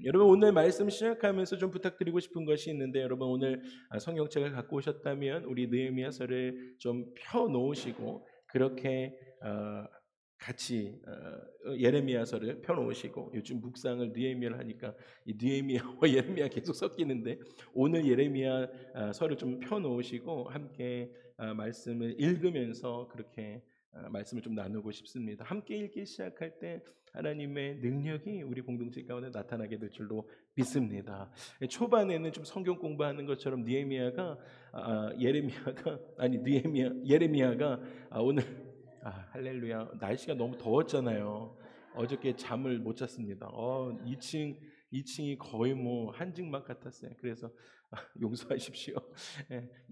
여러분 오늘 말씀 시작하면서 좀 부탁드리고 싶은 것이 있는데 여러분 오늘 성경책을 갖고 오셨다면 우리 느헤미야서를 좀 펴놓으시고 그렇게 같이 예레미야서를 펴놓으시고 요즘 묵상을 느헤미야를 하니까 이 느헤미야와 예레미야 계속 섞이는데 오늘 예레미야서를 좀 펴놓으시고 함께 말씀을 읽으면서 그렇게 말씀을 좀 나누고 싶습니다. 함께 읽기 시작할 때 하나님의 능력이 우리 공동체 가운데 나타나게 될 줄로 믿습니다. 초반에는 좀 성경 공부하는 것처럼 느헤미야가 예레미야가 오늘 할렐루야 날씨가 너무 더웠잖아요. 어저께 잠을 못 잤습니다. 2층이 거의 뭐 한증막 같았어요. 그래서 용서하십시오.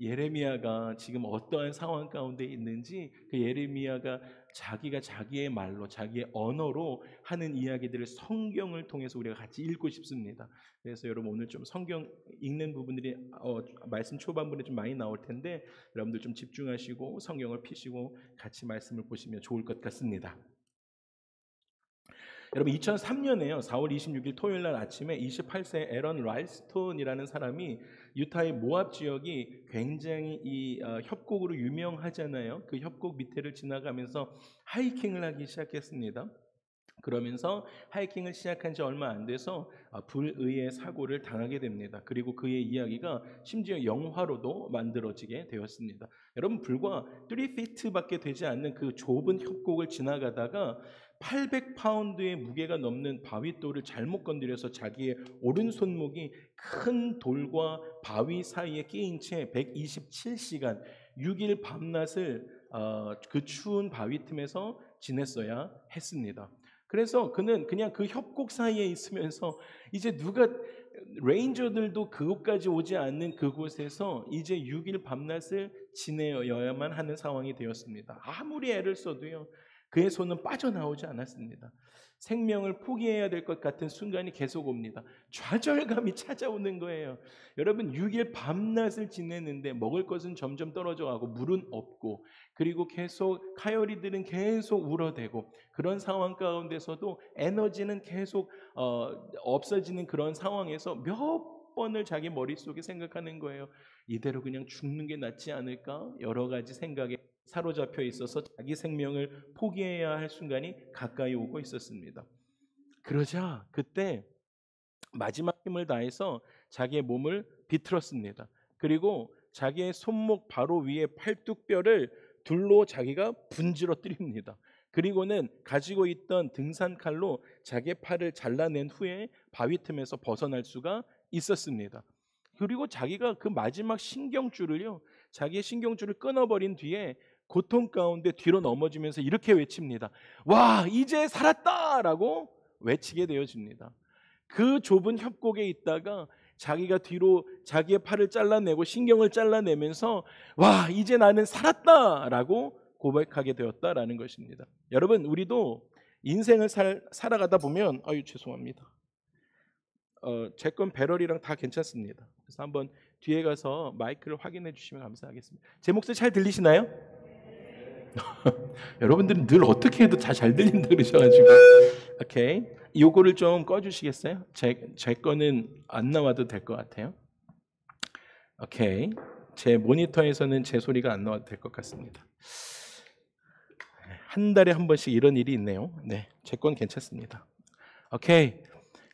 예레미야가 지금 어떠한 상황 가운데 있는지 그 예레미야가 자기가 자기의 말로 자기의 언어로 하는 이야기들을 성경을 통해서 우리가 같이 읽고 싶습니다. 그래서 여러분 오늘 좀 성경 읽는 부분들이 말씀 초반부에 좀 많이 나올 텐데 여러분들 좀 집중하시고 성경을 피시고 같이 말씀을 보시면 좋을 것 같습니다. 여러분 2003년에요. 4월 26일 토요일 날 아침에 28세 에런 라일스톤이라는 사람이 유타의 모압 지역이 굉장히 이 협곡으로 유명하잖아요. 그 협곡 밑에를 지나가면서 하이킹을 하기 시작했습니다. 그러면서 하이킹을 시작한 지 얼마 안 돼서 불의의 사고를 당하게 됩니다. 그리고 그의 이야기가 심지어 영화로도 만들어지게 되었습니다. 여러분 불과 3피트밖에 되지 않는 그 좁은 협곡을 지나가다가 800파운드의 무게가 넘는 바위돌을 잘못 건드려서 자기의 오른손목이 큰 돌과 바위 사이에 끼인 채 127시간 6일 밤낮을 그 추운 바위 틈에서 지냈어야 했습니다. 그래서 그는 그냥 그 협곡 사이에 있으면서 이제 누가 레인저들도 그곳까지 오지 않는 그곳에서 이제 6일 밤낮을 지내야만 하는 상황이 되었습니다. 아무리 애를 써도요. 그의 손은 빠져나오지 않았습니다. 생명을 포기해야 될 것 같은 순간이 계속 옵니다. 좌절감이 찾아오는 거예요. 여러분 6일 밤낮을 지내는데 먹을 것은 점점 떨어져가고 물은 없고 그리고 계속 카요리들은 계속 울어대고 그런 상황 가운데서도 에너지는 계속 없어지는 그런 상황에서 몇 번을 자기 머릿속에 생각하는 거예요. 이대로 그냥 죽는 게 낫지 않을까? 여러 가지 생각에 사로잡혀 있어서 자기 생명을 포기해야 할 순간이 가까이 오고 있었습니다. 그러자 그때 마지막 힘을 다해서 자기의 몸을 비틀었습니다. 그리고 자기의 손목 바로 위에 팔뚝뼈를 둘로 자기가 분지러뜨립니다. 그리고는 가지고 있던 등산칼로 자기의 팔을 잘라낸 후에 바위 틈에서 벗어날 수가 있었습니다. 그리고 자기가 그 마지막 신경줄을요, 자기의 신경줄을 끊어버린 뒤에 고통 가운데 뒤로 넘어지면서 이렇게 외칩니다. 와, 이제 살았다라고 외치게 되어집니다. 그 좁은 협곡에 있다가 자기가 뒤로 자기의 팔을 잘라내고 신경을 잘라내면서 와, 이제 나는 살았다라고 고백하게 되었다라는 것입니다. 여러분, 우리도 인생을 살아가다 보면 죄송합니다. 제 건 배럴이랑 다 괜찮습니다. 그래서 한번 뒤에 가서 마이크를 확인해 주시면 감사하겠습니다. 제 목소리 잘 들리시나요? 여러분들은 늘 어떻게 해도 다 잘 들린다 그러셔가지고 오케이, 요거를 좀 꺼주시겠어요? 제 거는 안 나와도 될 것 같아요. 오케이, 제 모니터에서는 제 소리가 안 나와도 될 것 같습니다. 한 달에 한 번씩 이런 일이 있네요. 네, 제 건 괜찮습니다. 오케이,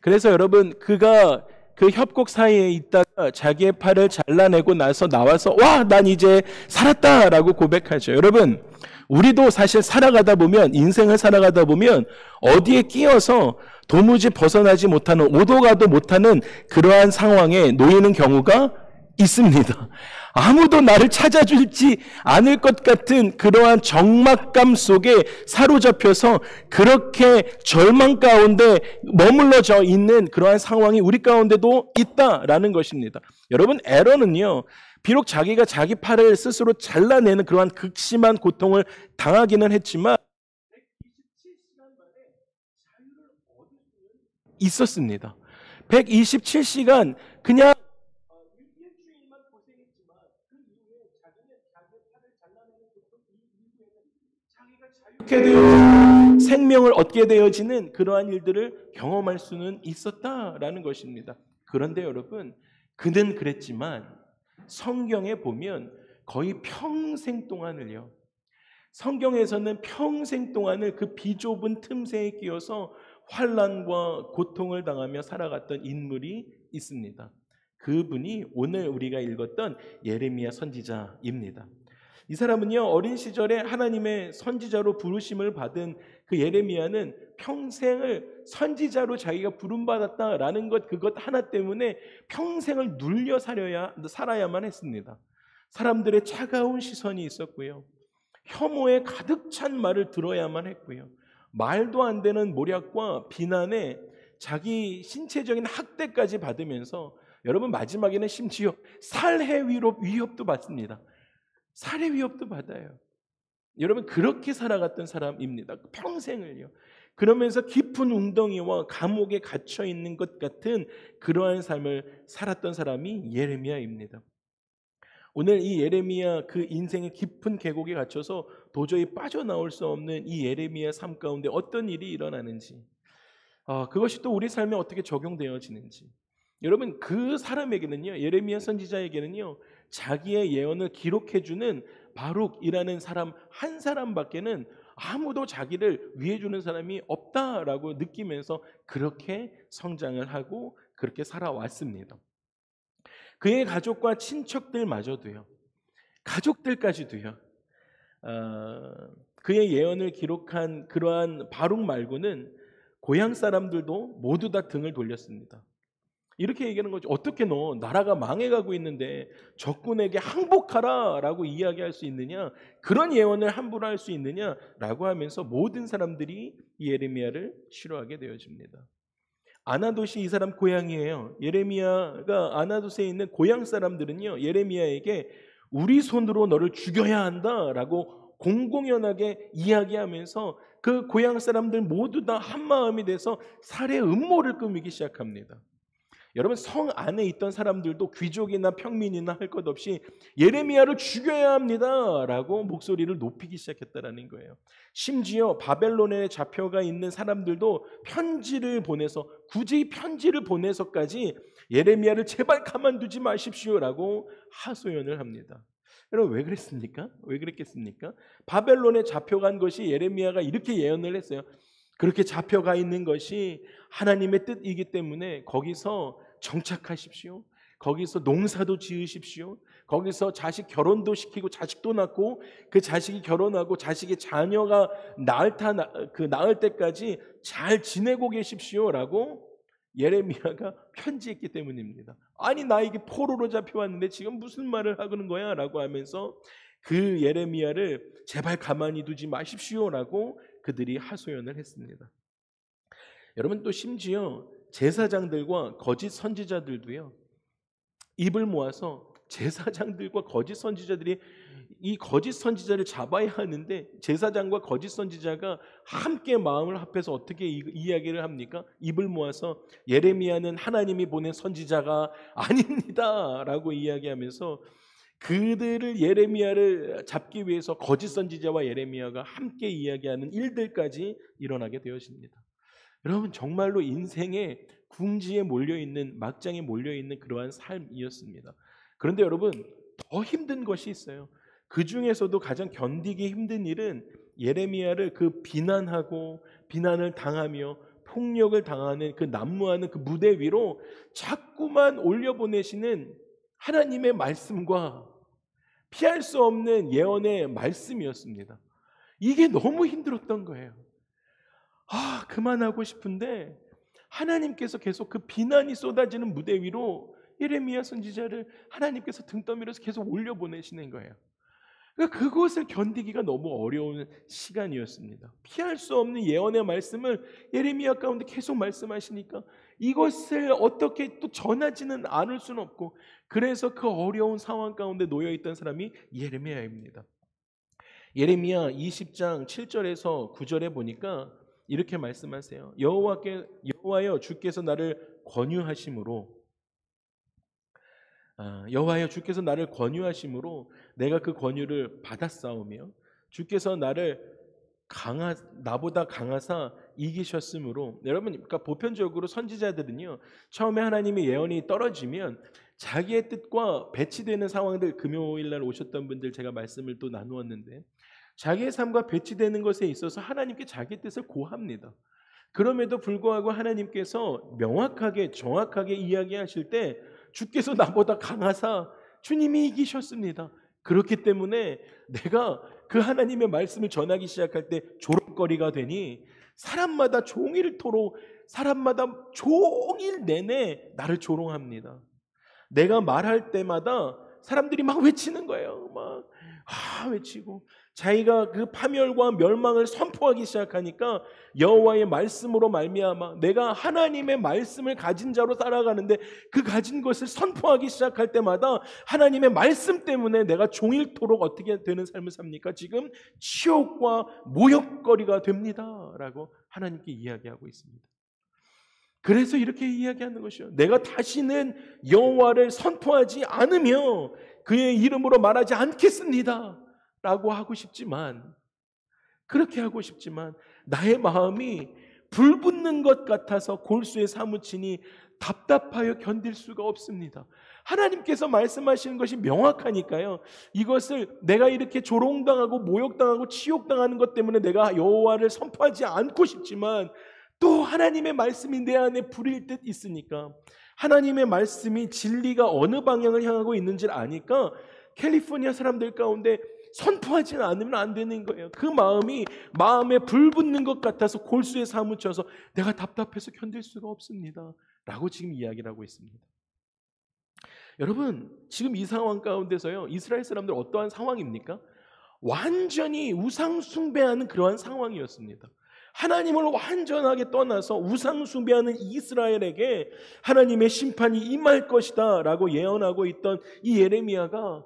그래서 여러분 그가 그 협곡 사이에 있다가 자기의 팔을 잘라내고 나서 나와서 와, 난 이제 살았다라고 고백하죠. 여러분, 우리도 사실 살아가다 보면, 인생을 살아가다 보면 어디에 끼어서 도무지 벗어나지 못하는, 오도 가도 못하는 그러한 상황에 놓이는 경우가 있습니다. 아무도 나를 찾아주지 않을 것 같은 그러한 적막감 속에 사로잡혀서 그렇게 절망 가운데 머물러져 있는 그러한 상황이 우리 가운데도 있다라는 것입니다. 여러분, 에런은요, 비록 자기가 자기 팔을 스스로 잘라내는 그러한 극심한 고통을 당하기는 했지만 127시간 만에 자유를 얻을 수 있었습니다. 127시간 그냥 일주일만 고생했지만 그 이후에 자기의 팔을 잘라내는 고통 이후에는 자기가 자유를 그렇게 되어 생명을 얻게 되어지는 그러한 일들을 경험할 수는 있었다라는 것입니다. 그런데 여러분, 그는 그랬지만 성경에 보면 거의 평생 동안을요. 성경에서는 평생 동안을 그 비좁은 틈새에 끼어서 환난과 고통을 당하며 살아갔던 인물이 있습니다. 그분이 오늘 우리가 읽었던 예레미야 선지자입니다. 이 사람은요, 어린 시절에 하나님의 선지자로 부르심을 받은 그 예레미야는 평생을 선지자로 자기가 부름받았다라는 그것 하나 때문에 평생을 눌려 살아야만 했습니다. 사람들의 차가운 시선이 있었고요. 혐오에 가득 찬 말을 들어야만 했고요. 말도 안 되는 모략과 비난에 자기 신체적인 학대까지 받으면서 여러분 마지막에는 심지어 살해 위협도 받습니다. 살해 위협도 받아요. 여러분 그렇게 살아갔던 사람입니다. 평생을요. 그러면서 깊은 웅덩이와 감옥에 갇혀 있는 것 같은 그러한 삶을 살았던 사람이 예레미야입니다. 오늘 이 예레미야 그 인생의 깊은 계곡에 갇혀서 도저히 빠져나올 수 없는 이 예레미야 삶 가운데 어떤 일이 일어나는지, 그것이 또 우리 삶에 어떻게 적용되어지는지, 여러분 그 사람에게는요, 예레미야 선지자에게는요, 자기의 예언을 기록해주는 바룩이라는 사람 한 사람밖에는 아무도 자기를 위해주는 사람이 없다라고 느끼면서 그렇게 성장을 하고 그렇게 살아왔습니다. 그의 가족과 친척들마저도요, 가족들까지도요, 그의 예언을 기록한 그러한 바룩 말고는 고향 사람들도 모두 다 등을 돌렸습니다. 이렇게 얘기하는 거죠. 어떻게 너 나라가 망해가고 있는데 적군에게 항복하라라고 이야기할 수 있느냐? 그런 예언을 함부로 할 수 있느냐라고 하면서 모든 사람들이 예레미야를 싫어하게 되어집니다. 아나돗이 이 사람 고향이에요. 예레미야가 아나돗에 있는 고향 사람들은요, 예레미야에게 우리 손으로 너를 죽여야 한다라고 공공연하게 이야기하면서 그 고향 사람들 모두 다 한마음이 돼서 살해 음모를 꾸미기 시작합니다. 여러분 성 안에 있던 사람들도 귀족이나 평민이나 할 것 없이 예레미야를 죽여야 합니다라고 목소리를 높이기 시작했다라는 거예요. 심지어 바벨론에 잡혀가 있는 사람들도 편지를 보내서 굳이 편지를 보내서까지 예레미야를 제발 가만두지 마십시오라고 하소연을 합니다. 여러분 왜 그랬습니까? 왜 그랬겠습니까? 바벨론에 잡혀간 것이 예레미야가 이렇게 예언을 했어요. 그렇게 잡혀가 있는 것이 하나님의 뜻이기 때문에 거기서 정착하십시오. 거기서 농사도 지으십시오. 거기서 자식 결혼도 시키고 자식도 낳고 그 자식이 결혼하고 자식의 자녀가 낳을 때까지 잘 지내고 계십시오라고 예레미야가 편지했기 때문입니다. 아니 나 이게 포로로 잡혀왔는데 지금 무슨 말을 하는 거야? 라고 하면서 그 예레미야를 제발 가만히 두지 마십시오라고 그들이 하소연을 했습니다. 여러분 또 심지어 제사장들과 거짓 선지자들도요, 입을 모아서 제사장들과 거짓 선지자들이 이 거짓 선지자를 잡아야 하는데 제사장과 거짓 선지자가 함께 마음을 합해서 어떻게 이야기를 합니까? 입을 모아서 예레미야는 하나님이 보낸 선지자가 아닙니다라고 이야기하면서 그들을 예레미야를 잡기 위해서 거짓 선지자와 예레미야가 함께 이야기하는 일들까지 일어나게 되어집니다. 여러분 정말로 인생의 궁지에 몰려있는 막장에 몰려있는 그러한 삶이었습니다. 그런데 여러분 더 힘든 것이 있어요. 그 중에서도 가장 견디기 힘든 일은 예레미야를 그 비난하고 비난을 당하며 폭력을 당하는 그 난무하는 그 무대 위로 자꾸만 올려보내시는 하나님의 말씀과 피할 수 없는 예언의 말씀이었습니다. 이게 너무 힘들었던 거예요. 그만하고 싶은데 하나님께서 계속 그 비난이 쏟아지는 무대 위로 예레미야 선지자를 하나님께서 등 떠밀어서 계속 올려보내시는 거예요. 그러니까 그것을 견디기가 너무 어려운 시간이었습니다. 피할 수 없는 예언의 말씀을 예레미야 가운데 계속 말씀하시니까 이것을 어떻게 또 전하지는 않을 수는 없고, 그래서 그 어려운 상황 가운데 놓여있던 사람이 예레미야입니다. 예레미야 20장 7절에서 9절에 보니까 이렇게 말씀하세요. 여호와여 주께서 나를 권유하심으로 여호와여 주께서 나를 권유하심으로 내가 그 권유를 받았사오며 주께서 나를 나보다 강하사 이기셨으므로. 여러분, 그러니까 보편적으로 선지자들은요, 처음에 하나님의 예언이 떨어지면 자기의 뜻과 배치되는 상황들, 금요일 날 오셨던 분들 제가 말씀을 또 나누었는데, 자기의 삶과 배치되는 것에 있어서 하나님께 자기 뜻을 고합니다. 그럼에도 불구하고 하나님께서 명확하게 정확하게 이야기하실 때 주께서 나보다 강하사 주님이 이기셨습니다. 그렇기 때문에 내가 그 하나님의 말씀을 전하기 시작할 때 조롱거리가 되니 사람마다 종일 내내 나를 조롱합니다. 내가 말할 때마다 사람들이 막 외치는 거예요. 외치고 자기가 그 파멸과 멸망을 선포하기 시작하니까 여호와의 말씀으로 말미암아 내가 하나님의 말씀을 가진 자로 살아가는데 그 가진 것을 선포하기 시작할 때마다 하나님의 말씀 때문에 내가 종일토록 어떻게 되는 삶을 삽니까? 지금 치욕과 모욕거리가 됩니다 라고 하나님께 이야기하고 있습니다. 그래서 이렇게 이야기하는 것이요, 내가 다시는 여호와를 선포하지 않으며 그의 이름으로 말하지 않겠습니다 라고 하고 싶지만, 그렇게 하고 싶지만 나의 마음이 불붙는 것 같아서 골수에 사무치니 답답하여 견딜 수가 없습니다. 하나님께서 말씀하시는 것이 명확하니까요, 이것을 내가 이렇게 조롱당하고 모욕당하고 치욕당하는 것 때문에 내가 여호와를 선포하지 않고 싶지만 또 하나님의 말씀이 내 안에 불일 듯 있으니까, 하나님의 말씀이 진리가 어느 방향을 향하고 있는지를 아니까 캘리포니아 사람들 가운데 선포하지는 않으면 안 되는 거예요. 그 마음에 불 붙는 것 같아서 골수에 사무쳐서 내가 답답해서 견딜 수가 없습니다 라고 지금 이야기를 하고 있습니다. 여러분, 지금 이 상황 가운데서요, 이스라엘 사람들 어떠한 상황입니까? 완전히 우상 숭배하는 그러한 상황이었습니다. 하나님을 완전하게 떠나서 우상 숭배하는 이스라엘에게 하나님의 심판이 임할 것이다 라고 예언하고 있던 이 예레미야가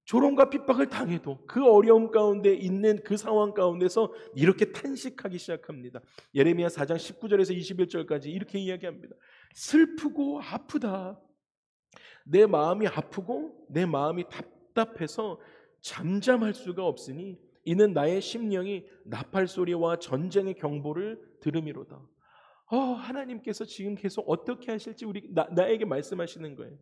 조롱과 핍박을 당해도 그 어려움 가운데 있는 그 상황 가운데서 이렇게 탄식하기 시작합니다. 예레미야 4장 19절에서 21절까지 이렇게 이야기합니다. 슬프고 아프다. 내 마음이 아프고 내 마음이 답답해서 잠잠할 수가 없으니 이는 나의 심령이 나팔 소리와 전쟁의 경보를 들음이로다. 하나님께서 지금 계속 어떻게 하실지 나에게 말씀하시는 거예요.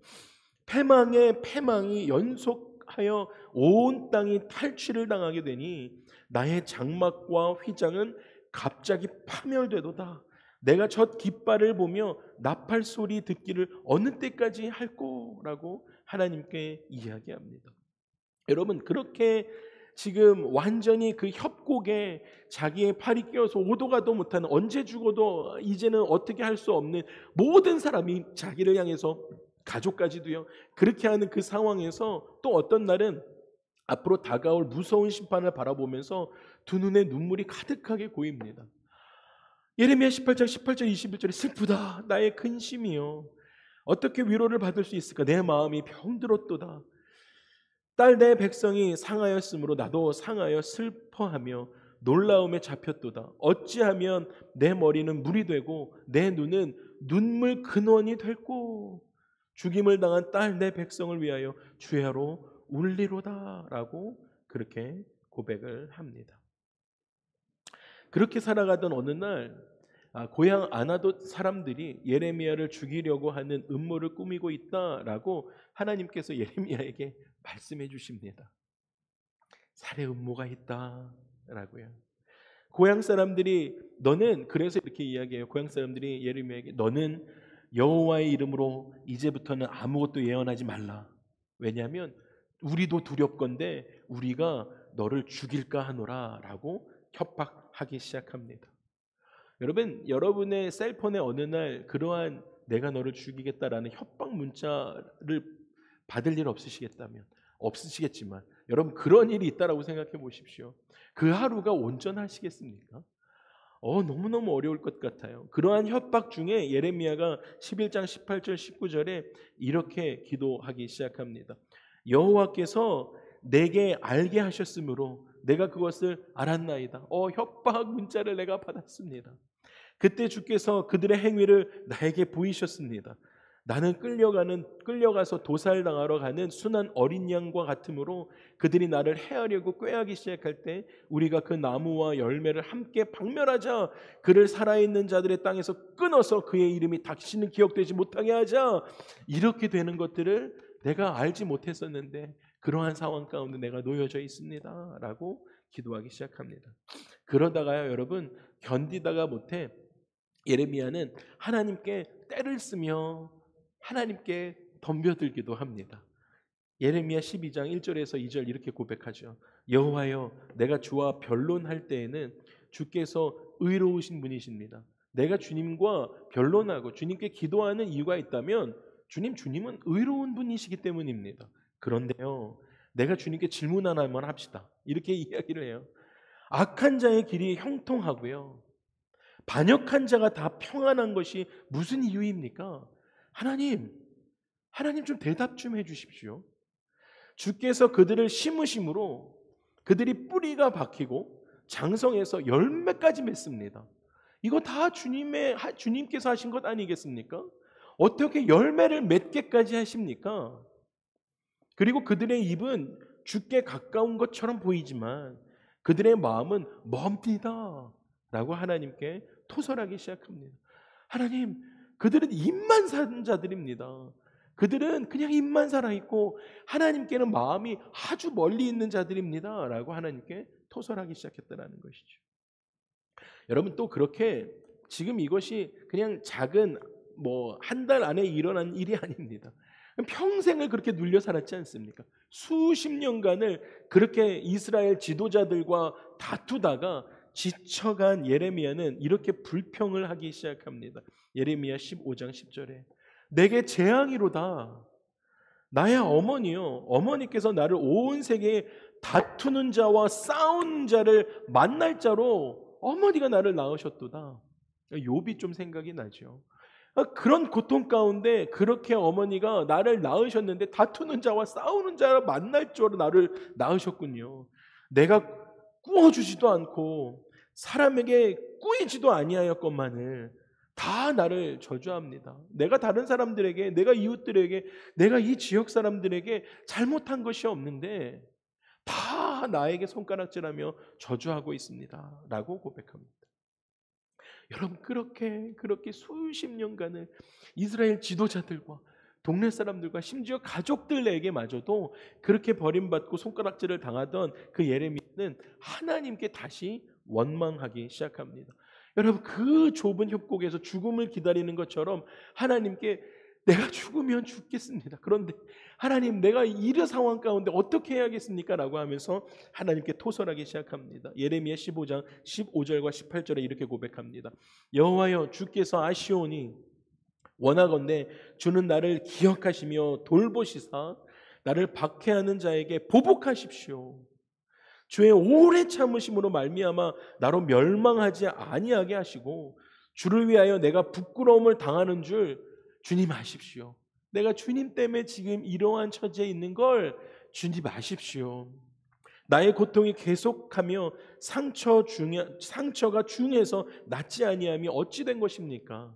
패망의 패망이 연속하여 온 땅이 탈취를 당하게 되니 나의 장막과 휘장은 갑자기 파멸되도다. 내가 첫 깃발을 보며 나팔 소리 듣기를 어느 때까지 할꼬라고 하나님께 이야기합니다. 여러분, 그렇게 지금 완전히 그 협곡에 자기의 팔이 끼어서 오도 가도 못하는, 언제 죽어도 이제는 어떻게 할 수 없는 모든 사람이 자기를 향해서, 가족까지도요, 그렇게 하는 그 상황에서 또 어떤 날은 앞으로 다가올 무서운 심판을 바라보면서 두 눈에 눈물이 가득하게 고입니다. 예레미야 18장 18절 21절에 슬프다 나의 근심이요 어떻게 위로를 받을 수 있을까? 내 마음이 병들었도다. 딸 내 백성이 상하였으므로 나도 상하여 슬퍼하며 놀라움에 잡혔도다. 어찌하면 내 머리는 물이 되고 내 눈은 눈물 근원이 될꼬. 죽임을 당한 딸 내 백성을 위하여 주야로 울리로다 라고 그렇게 고백을 합니다. 그렇게 살아가던 어느 날 고향 아나돗 사람들이 예레미야를 죽이려고 하는 음모를 꾸미고 있다라고 하나님께서 예레미야에게 말씀해 주십니다. 살해 음모가 있다라고요. 고향 사람들이 그래서 이렇게 이야기해요. 고향 사람들이 예레미야에게 너는 여호와의 이름으로 이제부터는 아무것도 예언하지 말라. 왜냐하면 우리도 두렵건대 우리가 너를 죽일까 하노라라고 협박하기 시작합니다. 여러분의 셀폰에 어느 날 그러한 내가 너를 죽이겠다라는 협박 문자를 받을 일 없으시겠지만 여러분 그런 일이 있다라고 생각해 보십시오. 그 하루가 온전하시겠습니까? 너무너무 어려울 것 같아요. 그러한 협박 중에 예레미야가 11장 18절 19절에 이렇게 기도하기 시작합니다. 여호와께서 내게 알게 하셨으므로 내가 그것을 알았나이다. 협박 문자를 내가 받았습니다. 그때 주께서 그들의 행위를 나에게 보이셨습니다. 나는 끌려가서 도살당하러 가는 순한 어린 양과 같으므로 그들이 나를 해하려고 꾀하기 시작할 때 우리가 그 나무와 열매를 함께 박멸하자. 그를 살아있는 자들의 땅에서 끊어서 그의 이름이 다시는 기억되지 못하게 하자. 이렇게 되는 것들을 내가 알지 못했었는데 그러한 상황 가운데 내가 놓여져 있습니다 라고 기도하기 시작합니다. 그러다가요 여러분, 견디다가 못해 예레미야는 하나님께 떼를 쓰며 하나님께 덤벼들기도 합니다. 예레미야 12장 1절에서 2절 이렇게 고백하죠. 여호와여, 내가 주와 변론할 때에는 주께서 의로우신 분이십니다. 내가 주님과 변론하고 주님께 기도하는 이유가 있다면 주님은 의로운 분이시기 때문입니다. 그런데요, 내가 주님께 질문 하나만 합시다. 이렇게 이야기를 해요. 악한 자의 길이 형통하고요, 반역한 자가 다 평안한 것이 무슨 이유입니까? 하나님 좀 대답 좀 해주십시오. 주께서 그들을 심으심으로 그들이 뿌리가 박히고 장성해서 열매까지 맺습니다. 이거 다 주님께서 하신 것 아니겠습니까? 어떻게 열매를 맺게까지 하십니까? 그리고 그들의 입은 주께 가까운 것처럼 보이지만 그들의 마음은 멉니다 라고 하나님께 토설하기 시작합니다. 하나님, 그들은 입만 산 자들입니다. 그들은 그냥 입만 살아있고 하나님께는 마음이 아주 멀리 있는 자들입니다 라고 하나님께 토설하기 시작했다는 것이죠. 여러분, 또 그렇게 지금 이것이 그냥 작은 한 달 안에 일어난 일이 아닙니다. 평생을 그렇게 눌려 살았지 않습니까? 수십 년간을 그렇게 이스라엘 지도자들과 다투다가 지쳐간 예레미야는 이렇게 불평을 하기 시작합니다. 예레미야 15장 10절에 내게 재앙이로다. 나의 어머니요, 어머니께서 나를 온 세계에 다투는 자와 싸우는 자를 만날 자로 어머니가 나를 낳으셨도다. 욥이 좀 생각이 나죠. 그런 고통 가운데 그렇게 어머니가 나를 낳으셨는데 다투는 자와 싸우는 자를 만날 자로 나를 낳으셨군요. 내가 꾸어주지도 않고 사람에게 꾸이지도 아니하였건만을 다 나를 저주합니다. 내가 다른 사람들에게, 내가 이웃들에게, 내가 이 지역 사람들에게 잘못한 것이 없는데 다 나에게 손가락질하며 저주하고 있습니다 라고 고백합니다. 여러분, 그렇게 수십 년간을 이스라엘 지도자들과 동네 사람들과 심지어 가족들에게마저도 그렇게 버림받고 손가락질을 당하던 그 예레미야는 하나님께 다시 원망하기 시작합니다. 여러분, 그 좁은 협곡에서 죽음을 기다리는 것처럼 하나님께 내가 죽으면 죽겠습니다. 그런데 하나님, 내가 이런 상황 가운데 어떻게 해야겠습니까? 라고 하면서 하나님께 토설하기 시작합니다. 예레미야 15장 15절과 18절에 이렇게 고백합니다. 여호와여, 주께서 아시오니 원하건대 주는 나를 기억하시며 돌보시사 나를 박해하는 자에게 보복하십시오. 주의 오래 참으심으로 말미암아 나로 멸망하지 아니하게 하시고 주를 위하여 내가 부끄러움을 당하는 줄 주님 아십시오. 내가 주님 때문에 지금 이러한 처지에 있는 걸 주님 아십시오. 나의 고통이 계속하며 상처가 중해서 낫지 아니함이 어찌 된 것입니까?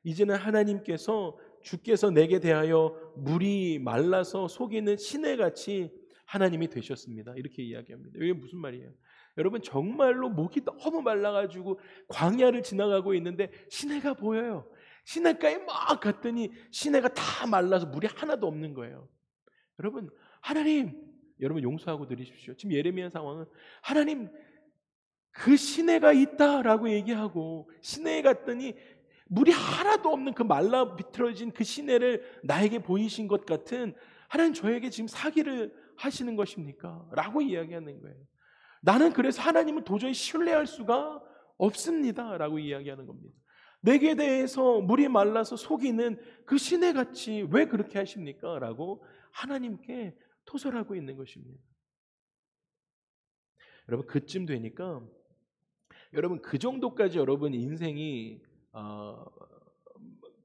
이제는 하나님께서 주께서 내게 대하여 물이 말라서 속이는 시내같이 하나님이 되셨습니다. 이렇게 이야기합니다. 이게 무슨 말이에요? 여러분, 정말로 목이 너무 말라가지고 광야를 지나가고 있는데 시내가 보여요. 시내가에 막 갔더니 시내가 다 말라서 물이 하나도 없는 거예요. 여러분, 하나님, 여러분 용서하고 드리십시오. 지금 예레미야 상황은 하나님, 그 시내가 있다라고 얘기하고 시내에 갔더니 물이 하나도 없는 그 말라 비틀어진 그 시내를 나에게 보이신 것 같은, 하나님 저에게 지금 사기를 하시는 것입니까? 라고 이야기하는 거예요. 나는 그래서 하나님을 도저히 신뢰할 수가 없습니다 라고 이야기하는 겁니다. 내게 대해서 물이 말라서 속이는 그 시내같이 왜 그렇게 하십니까? 라고 하나님께 토설하고 있는 것입니다. 여러분, 그쯤 되니까 여러분, 그 정도까지 여러분 인생이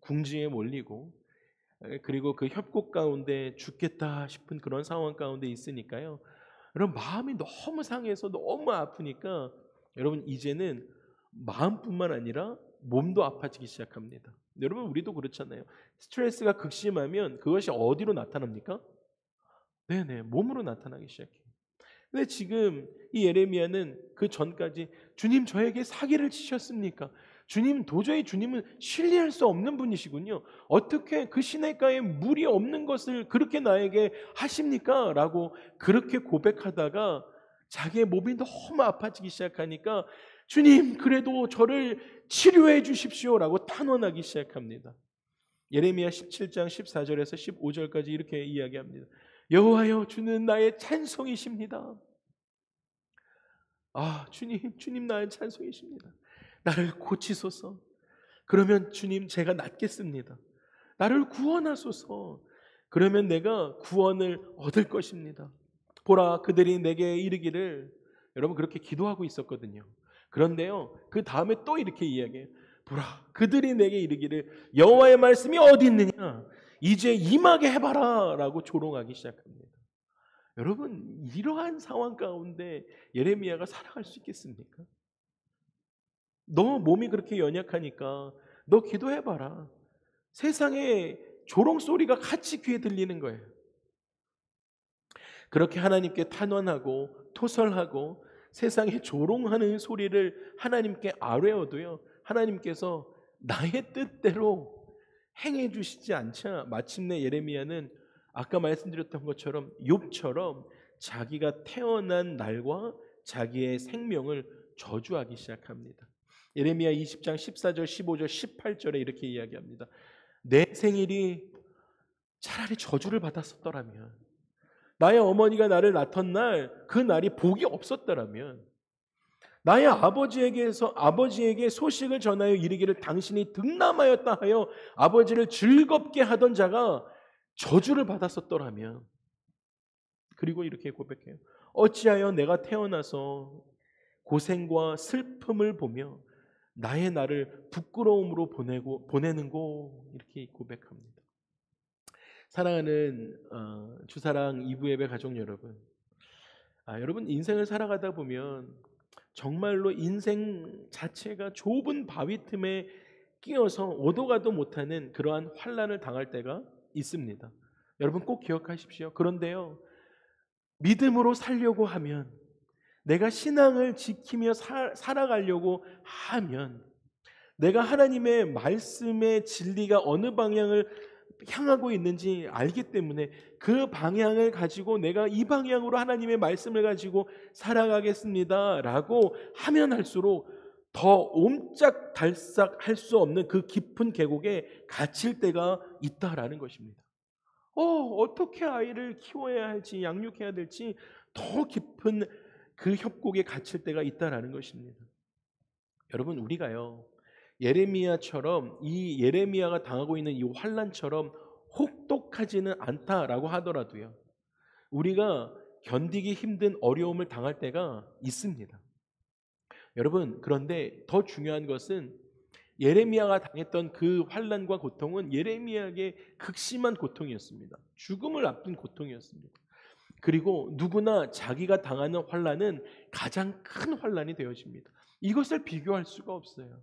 궁지에 몰리고 그리고 그 협곡 가운데 죽겠다 싶은 그런 상황 가운데 있으니까요, 여러분 마음이 너무 상해서 너무 아프니까 여러분 이제는 마음뿐만 아니라 몸도 아파지기 시작합니다. 여러분 우리도 그렇잖아요. 스트레스가 극심하면 그것이 어디로 나타납니까? 네네, 몸으로 나타나기 시작해요. 근데 지금 이 예레미야는 그 전까지 주님 저에게 사기를 치셨습니까? 주님 도저히 주님은 신뢰할 수 없는 분이시군요. 어떻게 그 시냇가에 물이 없는 것을 그렇게 나에게 하십니까? 라고 그렇게 고백하다가 자기의 몸이 너무 아파지기 시작하니까 주님 그래도 저를 치료해 주십시오라고 탄원하기 시작합니다. 예레미야 17장 14절에서 15절까지 이렇게 이야기합니다. 여호와여 주는 나의 찬송이십니다. 주님 나의 찬송이십니다. 나를 고치소서. 그러면 주님 제가 낫겠습니다. 나를 구원하소서. 그러면 내가 구원을 얻을 것입니다. 보라 그들이 내게 이르기를, 여러분 그렇게 기도하고 있었거든요. 그런데요 그 다음에 또 이렇게 이야기해요. 보라 그들이 내게 이르기를 여호와의 말씀이 어디 있느냐 이제 임하게 해봐라 라고 조롱하기 시작합니다. 여러분 이러한 상황 가운데 예레미야가 살아갈 수 있겠습니까? 너 몸이 그렇게 연약하니까 너 기도해봐라. 세상에 조롱 소리가 같이 귀에 들리는 거예요. 그렇게 하나님께 탄원하고 토설하고 세상에 조롱하는 소리를 하나님께 아뢰어도요 하나님께서 나의 뜻대로 행해 주시지 않자 마침내 예레미야는 아까 말씀드렸던 것처럼 욥처럼 자기가 태어난 날과 자기의 생명을 저주하기 시작합니다. 예레미야 20장 14절 15절 18절에 이렇게 이야기합니다. 내 생일이 차라리 저주를 받았었더라면, 나의 어머니가 나를 낳던 날 그 날이 복이 없었더라면, 나의 아버지에게 소식을 전하여 이르기를 당신이 득남하였다 하여 아버지를 즐겁게 하던 자가 저주를 받았었더라면. 그리고 이렇게 고백해요. 어찌하여 내가 태어나서 고생과 슬픔을 보며 나의 날을 부끄러움으로 보내는고. 이렇게 고백합니다. 사랑하는 주사랑 2부 예배 가족 여러분, 여러분 인생을 살아가다 보면 정말로 인생 자체가 좁은 바위 틈에 끼어서 오도 가도 못하는 그러한 환난을 당할 때가 있습니다. 여러분 꼭 기억하십시오. 그런데요 믿음으로 살려고 하면, 내가 신앙을 지키며 살아가려고 하면, 내가 하나님의 말씀의 진리가 어느 방향을 향하고 있는지 알기 때문에 그 방향을 가지고 내가 이 방향으로 하나님의 말씀을 가지고 살아가겠습니다 라고 하면 할수록 더 옴짝달싹 할 수 없는 그 깊은 계곡에 갇힐 때가 있다라는 것입니다. 어떻게 아이를 키워야 할지, 양육해야 될지 더 깊은 그 협곡에 갇힐 때가 있다라는 것입니다. 여러분 우리가요 예레미야처럼, 이 예레미야가 당하고 있는 이 환난처럼 혹독하지는 않다라고 하더라도요 우리가 견디기 힘든 어려움을 당할 때가 있습니다. 여러분 그런데 더 중요한 것은 예레미야가 당했던 그 환난과 고통은 예레미야에게 극심한 고통이었습니다. 죽음을 앞둔 고통이었습니다. 그리고 누구나 자기가 당하는 환난은 가장 큰 환난이 되어집니다. 이것을 비교할 수가 없어요.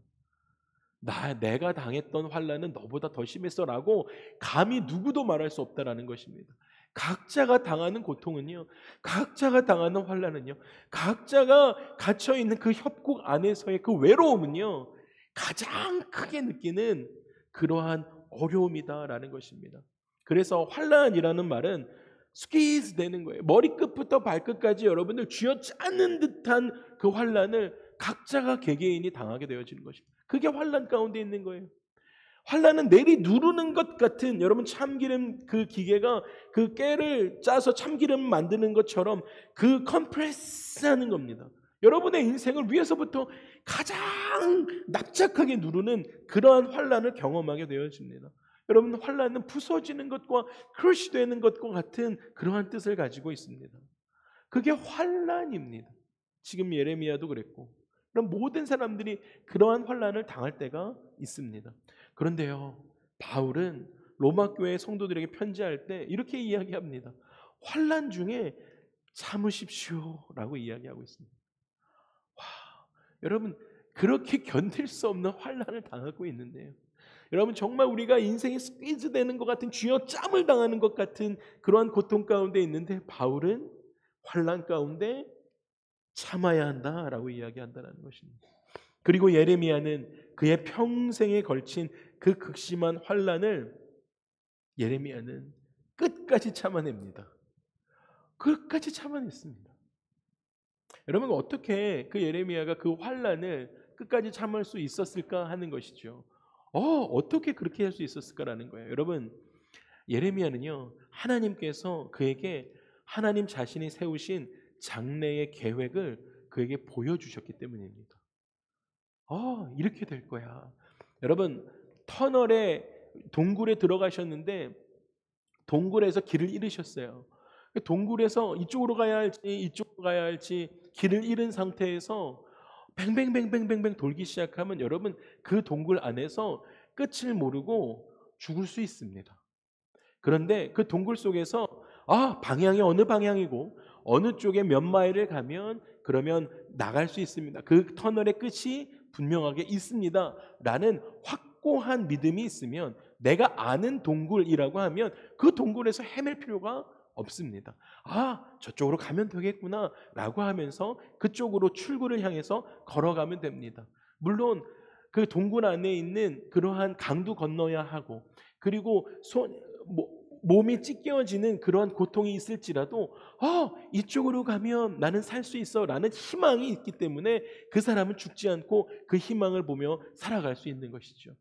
내가 당했던 환난은 너보다 더 심했어라고 감히 누구도 말할 수 없다라는 것입니다. 각자가 당하는 고통은요, 각자가 당하는 환난은요, 각자가 갇혀 있는 그 협곡 안에서의 그 외로움은요, 가장 크게 느끼는 그러한 어려움이다라는 것입니다. 그래서 환난이라는 말은 스퀴즈 되는 거예요. 머리끝부터 발끝까지 여러분들 쥐어짜는 듯한 그 환난을 각자가 개개인이 당하게 되어지는 것입니다. 그게 환난 가운데 있는 거예요. 환난은 내리 누르는 것 같은, 여러분 참기름 그 기계가 그 깨를 짜서 참기름 만드는 것처럼 그 컴프레스하는 겁니다. 여러분의 인생을 위에서부터 가장 납작하게 누르는 그러한 환난을 경험하게 되어집니다. 여러분 환난은 부서지는 것과 크러쉬 되는 것과 같은 그러한 뜻을 가지고 있습니다. 그게 환난입니다. 지금 예레미야도 그랬고 그럼 모든 사람들이 그러한 환난을 당할 때가 있습니다. 그런데요 바울은 로마 교회 성도들에게 편지할 때 이렇게 이야기합니다. 환난 중에 참으십시오 라고 이야기하고 있습니다. 여러분 그렇게 견딜 수 없는 환난을 당하고 있는데요. 여러분 정말 우리가 인생이 스퀴즈 되는 것 같은 쥐어짬을 당하는 것 같은 그러한 고통 가운데 있는데 바울은 환난 가운데 참아야 한다라고 이야기한다는 것입니다. 그리고 예레미야는 그의 평생에 걸친 그 극심한 환난을 예레미야는 끝까지 참아냅니다. 끝까지 참아냈습니다. 여러분 어떻게 그 예레미야가 그 환난을 끝까지 참을 수 있었을까 하는 것이죠. 어떻게 그렇게 할 수 있었을까라는 거예요. 여러분 예레미야는요 하나님께서 그에게 하나님 자신이 세우신 장래의 계획을 그에게 보여주셨기 때문입니다. 이렇게 될 거야. 여러분 터널에 동굴에 들어가셨는데 동굴에서 길을 잃으셨어요. 동굴에서 이쪽으로 가야 할지 이쪽으로 가야 할지 길을 잃은 상태에서 뱅뱅뱅뱅뱅뱅 돌기 시작하면 여러분 그 동굴 안에서 끝을 모르고 죽을 수 있습니다. 그런데 그 동굴 속에서 방향이 어느 방향이고 어느 쪽에 몇 마일을 가면 그러면 나갈 수 있습니다. 그 터널의 끝이 분명하게 있습니다. 라는 확고한 믿음이 있으면 내가 아는 동굴이라고 하면 그 동굴에서 헤맬 필요가 없습니다. 저쪽으로 가면 되겠구나 라고 하면서 그쪽으로 출구를 향해서 걸어가면 됩니다. 물론 그 동굴 안에 있는 그러한 강도 건너야 하고 그리고 몸이 찢겨지는 그러한 고통이 있을지라도 이쪽으로 가면 나는 살 수 있어 라는 희망이 있기 때문에 그 사람은 죽지 않고 그 희망을 보며 살아갈 수 있는 것이죠.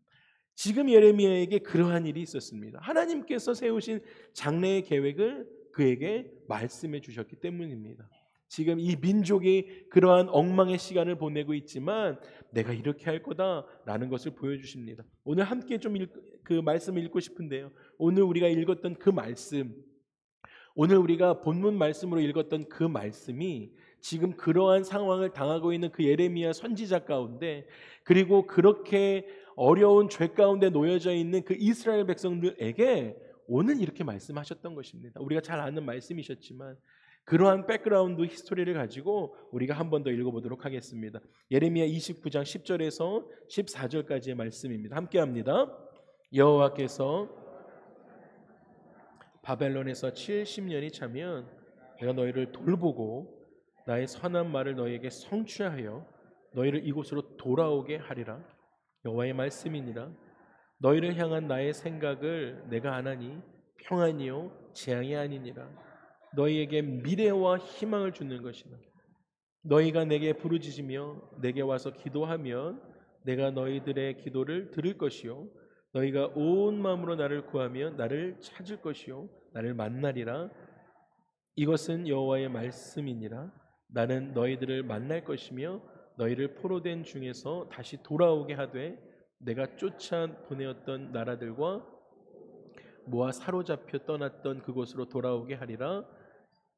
지금 예레미야에게 그러한 일이 있었습니다. 하나님께서 세우신 장래의 계획을 그에게 말씀해 주셨기 때문입니다. 지금 이 민족이 그러한 엉망의 시간을 보내고 있지만 내가 이렇게 할 거다라는 것을 보여주십니다. 오늘 함께 좀 그 말씀을 읽고 싶은데요. 오늘 우리가 읽었던 그 말씀, 오늘 우리가 본문 말씀으로 읽었던 그 말씀이 지금 그러한 상황을 당하고 있는 그 예레미야 선지자 가운데 그리고 그렇게 어려운 죄 가운데 놓여져 있는 그 이스라엘 백성들에게 오늘 이렇게 말씀하셨던 것입니다. 우리가 잘 아는 말씀이셨지만 그러한 백그라운드 히스토리를 가지고 우리가 한 번 더 읽어보도록 하겠습니다. 예레미야 29장 10절에서 14절까지의 말씀입니다. 함께 합니다. 여호와께서 바벨론에서 70년이 차면 내가 너희를 돌보고 나의 선한 말을 너희에게 성취하여 너희를 이곳으로 돌아오게 하리라. 여호와의 말씀이니라. 너희를 향한 나의 생각을 내가 아나니 평안이요 재앙이 아니니라. 너희에게 미래와 희망을 주는 것이다. 너희가 내게 부르짖으며 내게 와서 기도하면 내가 너희들의 기도를 들을 것이요 너희가 온 마음으로 나를 구하면 나를 찾을 것이요 나를 만나리라. 이것은 여호와의 말씀이니라. 나는 너희들을 만날 것이며 너희를 포로된 중에서 다시 돌아오게 하되 내가 쫓아 보내었던 나라들과 모아 사로잡혀 떠났던 그곳으로 돌아오게 하리라.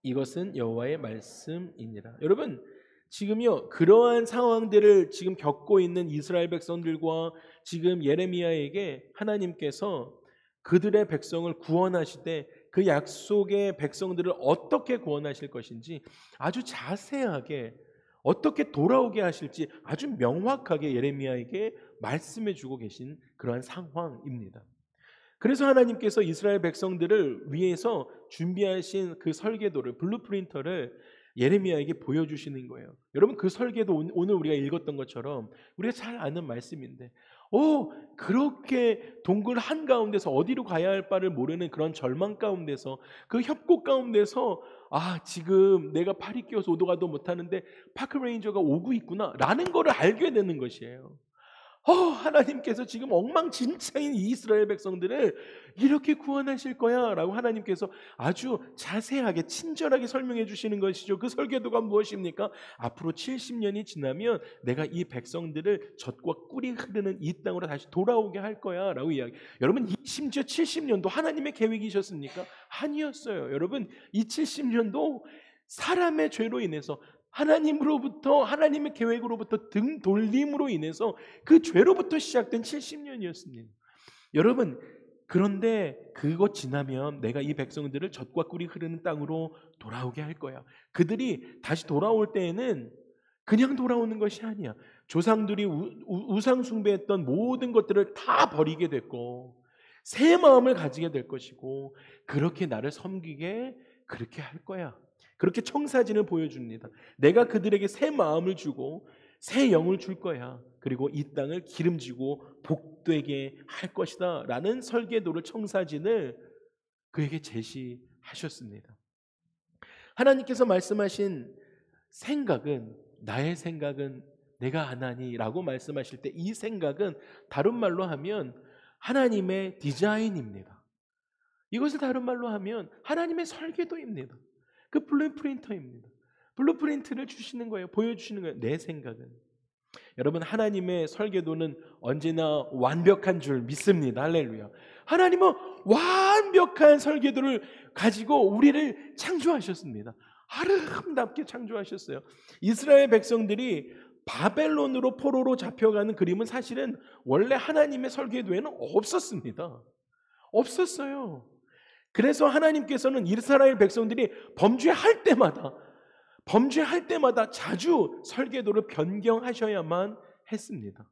이것은 여호와의 말씀이니라. 여러분 지금요 그러한 상황들을 지금 겪고 있는 이스라엘 백성들과 지금 예레미야에게 하나님께서 그들의 백성을 구원하시되 그 약속의 백성들을 어떻게 구원하실 것인지 아주 자세하게 어떻게 돌아오게 하실지 아주 명확하게 예레미야에게 말씀해 주고 계신 그러한 상황입니다. 그래서 하나님께서 이스라엘 백성들을 위해서 준비하신 그 설계도를 블루프린터를 예레미야에게 보여주시는 거예요. 여러분 그 설계도 오늘 우리가 읽었던 것처럼 우리가 잘 아는 말씀인데 그렇게 동굴 한가운데서 어디로 가야 할 바를 모르는 그런 절망 가운데서 그 협곡 가운데서 지금 내가 팔이 끼어서 오도 가도 못하는데 파크레인저가 오고 있구나 라는 거를 알게 되는 것이에요. 하나님께서 지금 엉망진창인 이 이스라엘 백성들을 이렇게 구원하실 거야 라고 하나님께서 아주 자세하게 친절하게 설명해 주시는 것이죠. 그 설계도가 무엇입니까? 앞으로 70년이 지나면 내가 이 백성들을 젖과 꿀이 흐르는 이 땅으로 다시 돌아오게 할 거야 라고 이야기. 여러분 심지어 70년도 하나님의 계획이셨습니까? 아니었어요. 여러분 이 70년도 사람의 죄로 인해서 하나님으로부터 하나님의 계획으로부터 등 돌림으로 인해서 그 죄로부터 시작된 70년이었습니다. 여러분 그런데 그것 지나면 내가 이 백성들을 젖과 꿀이 흐르는 땅으로 돌아오게 할 거야. 그들이 다시 돌아올 때에는 그냥 돌아오는 것이 아니야. 조상들이 우상 숭배했던 모든 것들을 다 버리게 됐고 새 마음을 가지게 될 것이고 그렇게 나를 섬기게 그렇게 할 거야. 그렇게 청사진을 보여줍니다. 내가 그들에게 새 마음을 주고 새 영을 줄 거야. 그리고 이 땅을 기름지고 복되게 할 것이다 라는 설계도를 청사진을 그에게 제시하셨습니다. 하나님께서 말씀하신 생각은 나의 생각은 내가 안 하니 라고 말씀하실 때 이 생각은 다른 말로 하면 하나님의 디자인입니다. 이것을 다른 말로 하면 하나님의 설계도입니다. 그 블루프린터입니다. 블루프린트를 주시는 거예요. 보여주시는 거예요. 내 생각은. 여러분 하나님의 설계도는 언제나 완벽한 줄 믿습니다. 할렐루야. 하나님은 완벽한 설계도를 가지고 우리를 창조하셨습니다. 아름답게 창조하셨어요. 이스라엘 백성들이 바벨론으로 포로로 잡혀가는 그림은 사실은 원래 하나님의 설계도에는 없었습니다. 없었어요. 그래서 하나님께서는 이스라엘 백성들이 범죄할 때마다 자주 설계도를 변경하셔야만 했습니다.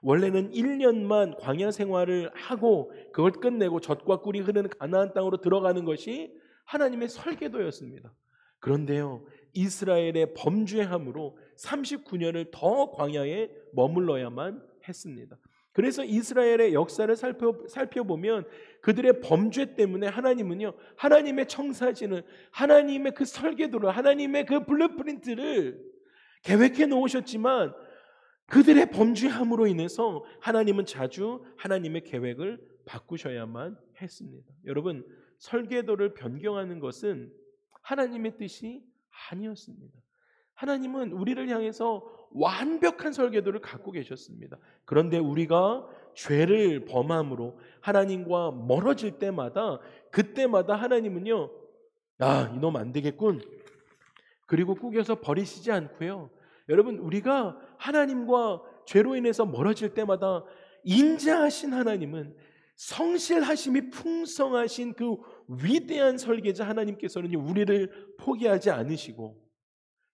원래는 1년만 광야 생활을 하고 그걸 끝내고 젖과 꿀이 흐르는 가나안 땅으로 들어가는 것이 하나님의 설계도였습니다. 그런데요, 이스라엘의 범죄함으로 39년을 더 광야에 머물러야만 했습니다. 그래서 이스라엘의 역사를 살펴보면 그들의 범죄 때문에 하나님은요, 하나님의 청사진을, 하나님의 그 설계도를, 하나님의 그 블루프린트를 계획해 놓으셨지만 그들의 범죄함으로 인해서 하나님은 자주 하나님의 계획을 바꾸셔야만 했습니다. 여러분, 설계도를 변경하는 것은 하나님의 뜻이 아니었습니다. 하나님은 우리를 향해서 완벽한 설계도를 갖고 계셨습니다. 그런데 우리가 죄를 범함으로 하나님과 멀어질 때마다 그때마다 하나님은요, 이놈 안 되겠군. 그리고 꾸겨서 버리시지 않고요. 여러분 우리가 하나님과 죄로 인해서 멀어질 때마다 인자하신 하나님은 성실하심이 풍성하신 그 위대한 설계자 하나님께서는 우리를 포기하지 않으시고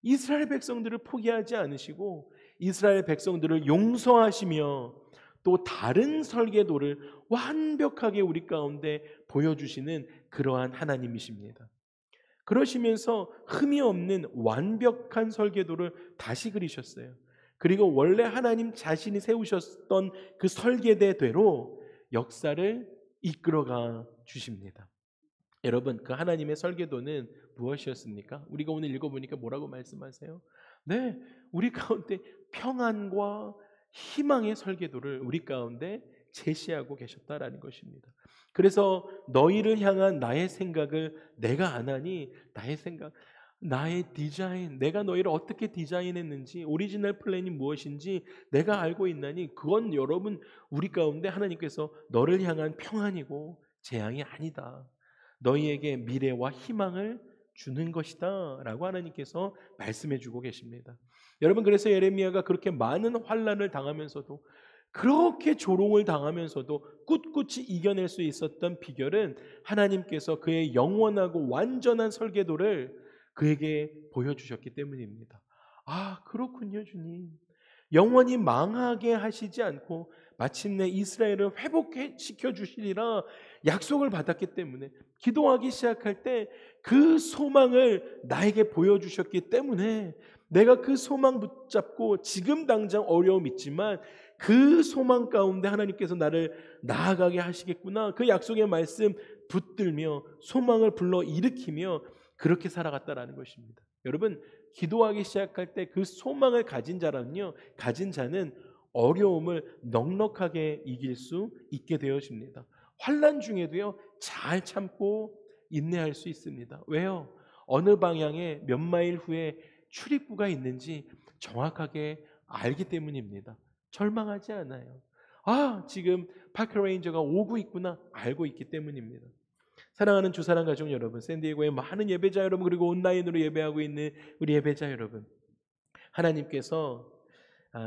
이스라엘 백성들을 포기하지 않으시고 이스라엘 백성들을 용서하시며 또 다른 설계도를 완벽하게 우리 가운데 보여주시는 그러한 하나님이십니다. 그러시면서 흠이 없는 완벽한 설계도를 다시 그리셨어요. 그리고 원래 하나님 자신이 세우셨던 그 설계대로 역사를 이끌어가 주십니다. 여러분, 그 하나님의 설계도는 무엇이었습니까? 우리가 오늘 읽어보니까 뭐라고 말씀하세요? 네, 우리 가운데 평안과 희망의 설계도를 우리 가운데 제시하고 계셨다라는 것입니다. 그래서 너희를 향한 나의 생각을 내가 안 하니 나의 생각, 나의 디자인, 내가 너희를 어떻게 디자인했는지 오리지널 플랜이 무엇인지 내가 알고 있나니 그건 여러분 우리 가운데 하나님께서 너를 향한 평안이고 재앙이 아니다. 너희에게 미래와 희망을 주는 것이다 라고 하나님께서 말씀해 주고 계십니다. 여러분 그래서 예레미야가 그렇게 많은 환난을 당하면서도 그렇게 조롱을 당하면서도 꿋꿋이 이겨낼 수 있었던 비결은 하나님께서 그의 영원하고 완전한 설계도를 그에게 보여주셨기 때문입니다. 그렇군요 주님. 영원히 망하게 하시지 않고 마침내 이스라엘을 회복시켜 주시리라 약속을 받았기 때문에 기도하기 시작할 때 그 소망을 나에게 보여주셨기 때문에 내가 그 소망 붙잡고 지금 당장 어려움 있지만 그 소망 가운데 하나님께서 나를 나아가게 하시겠구나 그 약속의 말씀 붙들며 소망을 불러 일으키며 그렇게 살아갔다라는 것입니다. 여러분 기도하기 시작할 때 그 소망을 가진 자는 어려움을 넉넉하게 이길 수 있게 되어집니다. 환난 중에도요 잘 참고 인내할 수 있습니다. 왜요? 어느 방향에 몇 마일 후에 출입구가 있는지 정확하게 알기 때문입니다. 절망하지 않아요. 지금 파크레인저가 오고 있구나 알고 있기 때문입니다. 사랑하는 주사랑 가족 여러분, 샌디에고의 많은 예배자 여러분, 그리고 온라인으로 예배하고 있는 우리 예배자 여러분, 하나님께서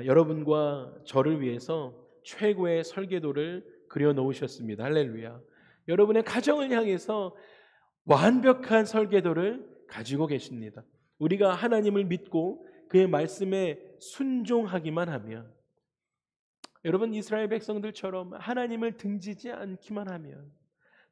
여러분과 저를 위해서 최고의 설계도를 그려놓으셨습니다. 할렐루야. 여러분의 가정을 향해서 완벽한 설계도를 가지고 계십니다. 우리가 하나님을 믿고 그의 말씀에 순종하기만 하면, 여러분 이스라엘 백성들처럼 하나님을 등지지 않기만 하면,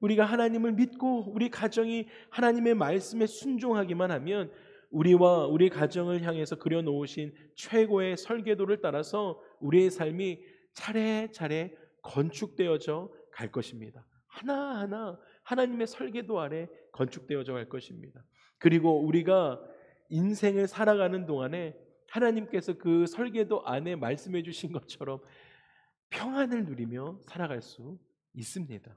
우리가 하나님을 믿고 우리 가정이 하나님의 말씀에 순종하기만 하면 우리와 우리 가정을 향해서 그려놓으신 최고의 설계도를 따라서 우리의 삶이 차례차례 건축되어져 갈 것입니다. 하나하나 하나님의 설계도 아래 건축되어져 갈 것입니다. 그리고 우리가 인생을 살아가는 동안에 하나님께서 그 설계도 안에 말씀해 주신 것처럼 평안을 누리며 살아갈 수 있습니다.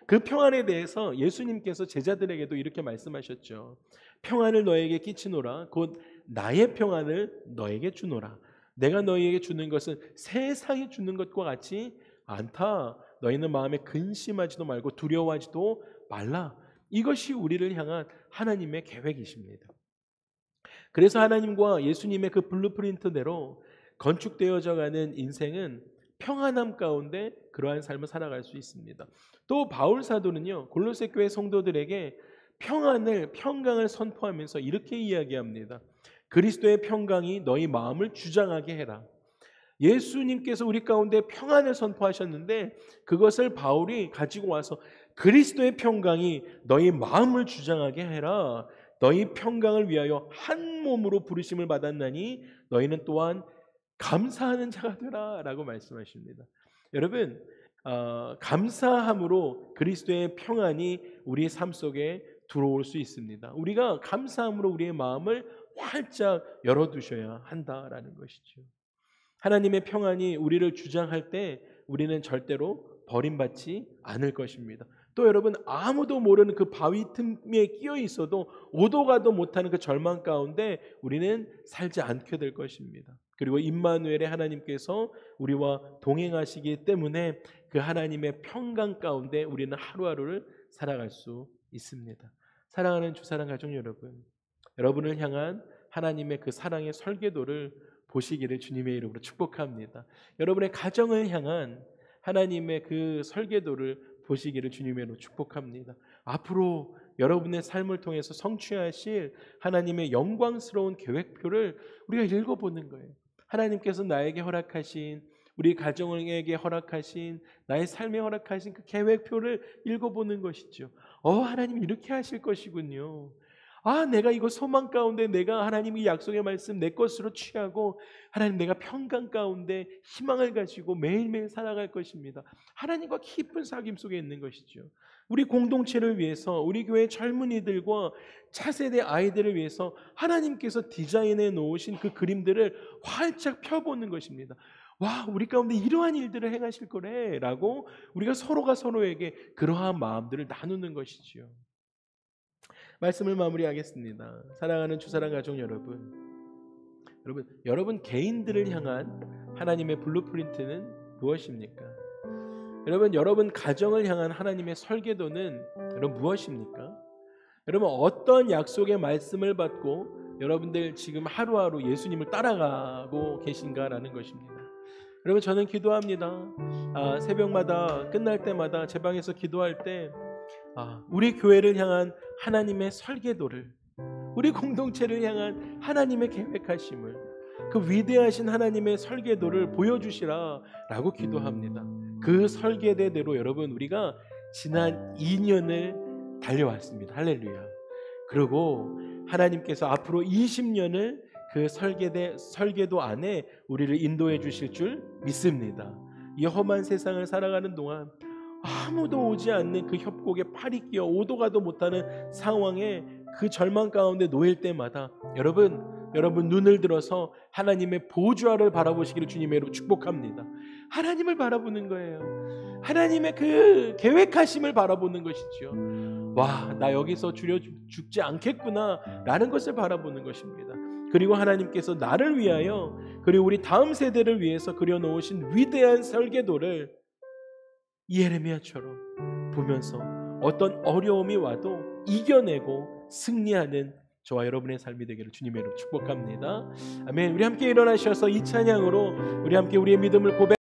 그 평안에 대해서 예수님께서 제자들에게도 이렇게 말씀하셨죠. 평안을 너에게 끼치노라. 곧 나의 평안을 너에게 주노라. 내가 너희에게 주는 것은 세상이 주는 것과 같이 않다. 너희는 마음에 근심하지도 말고 두려워하지도 말라. 이것이 우리를 향한 하나님의 계획이십니다. 그래서 하나님과 예수님의 그 블루프린트대로 건축되어져 가는 인생은 평안함 가운데 그러한 삶을 살아갈 수 있습니다. 또 바울 사도는요, 골로새 교회 성도들에게 평강을 선포하면서 이렇게 이야기합니다. 그리스도의 평강이 너희 마음을 주장하게 해라. 예수님께서 우리 가운데 평안을 선포하셨는데 그것을 바울이 가지고 와서 그리스도의 평강이 너희 마음을 주장하게 해라. 너희 평강을 위하여 한 몸으로 부르심을 받았나니 너희는 또한 감사하는 자가 되라 라고 말씀하십니다. 여러분, 감사함으로 그리스도의 평안이 우리 삶 속에 들어올 수 있습니다. 우리가 감사함으로 우리의 마음을 활짝 열어두셔야 한다라는 것이죠. 하나님의 평안이 우리를 주장할 때 우리는 절대로 버림받지 않을 것입니다. 또 여러분, 아무도 모르는 그 바위 틈에 끼어 있어도 오도 가도 못하는 그 절망 가운데 우리는 살지 않게 될 것입니다. 그리고 임마누엘의 하나님께서 우리와 동행하시기 때문에 그 하나님의 평강 가운데 우리는 하루하루를 살아갈 수 있습니다. 사랑하는 주사랑 가족 여러분, 여러분을 향한 하나님의 그 사랑의 설계도를 보시기를 주님의 이름으로 축복합니다. 여러분의 가정을 향한 하나님의 그 설계도를 보시기를 주님의 이름으로 축복합니다. 앞으로 여러분의 삶을 통해서 성취하실 하나님의 영광스러운 계획표를 우리가 읽어보는 거예요. 하나님께서 나에게 허락하신, 우리 가정에게 허락하신, 나의 삶에 허락하신 그 계획표를 읽어보는 것이죠. 하나님 이렇게 하실 것이군요. 내가 이거 소망 가운데 내가 하나님의 약속의 말씀 내 것으로 취하고 하나님 내가 평강 가운데 희망을 가지고 매일매일 살아갈 것입니다. 하나님과 깊은 사귐 속에 있는 것이죠. 우리 공동체를 위해서, 우리 교회 젊은이들과 차세대 아이들을 위해서 하나님께서 디자인해 놓으신 그 그림들을 활짝 펴보는 것입니다. 우리 가운데 이러한 일들을 행하실 거래 라고 우리가 서로가 서로에게 그러한 마음들을 나누는 것이지요. 말씀을 마무리하겠습니다. 사랑하는 주사랑 가족 여러분, 여러분 개인들을 향한 하나님의 블루프린트는 무엇입니까? 여러분 가정을 향한 하나님의 설계도는 여러분 무엇입니까? 여러분 어떤 약속의 말씀을 받고 여러분들 지금 하루하루 예수님을 따라가고 계신가라는 것입니다. 여러분 저는 기도합니다. 새벽마다 끝날 때마다 제 방에서 기도할 때 우리 교회를 향한 하나님의 설계도를, 우리 공동체를 향한 하나님의 계획하심을, 그 위대하신 하나님의 설계도를 보여주시라 라고 기도합니다. 그 설계대로 여러분 우리가 지난 2년을 달려왔습니다. 할렐루야. 그리고 하나님께서 앞으로 20년을 그 설계도 안에 우리를 인도해 주실 줄 믿습니다. 이 험한 세상을 살아가는 동안 아무도 오지 않는 그 협곡에 팔이 끼어 오도 가도 못하는 상황에 그 절망 가운데 놓일 때마다 여러분 눈을 들어서 하나님의 보좌를 바라보시기를 주님의 이름으로 축복합니다. 하나님을 바라보는 거예요. 하나님의 그 계획하심을 바라보는 것이죠. 나 여기서 죽지 않겠구나 라는 것을 바라보는 것입니다. 그리고 하나님께서 나를 위하여 그리고 우리 다음 세대를 위해서 그려놓으신 위대한 설계도를 예레미야처럼 보면서 어떤 어려움이 와도 이겨내고 승리하는 저와 여러분의 삶이 되기를 주님의 이름으로 축복합니다. 아멘. 우리 함께 일어나셔서 이 찬양으로 우리 함께 우리의 믿음을 고백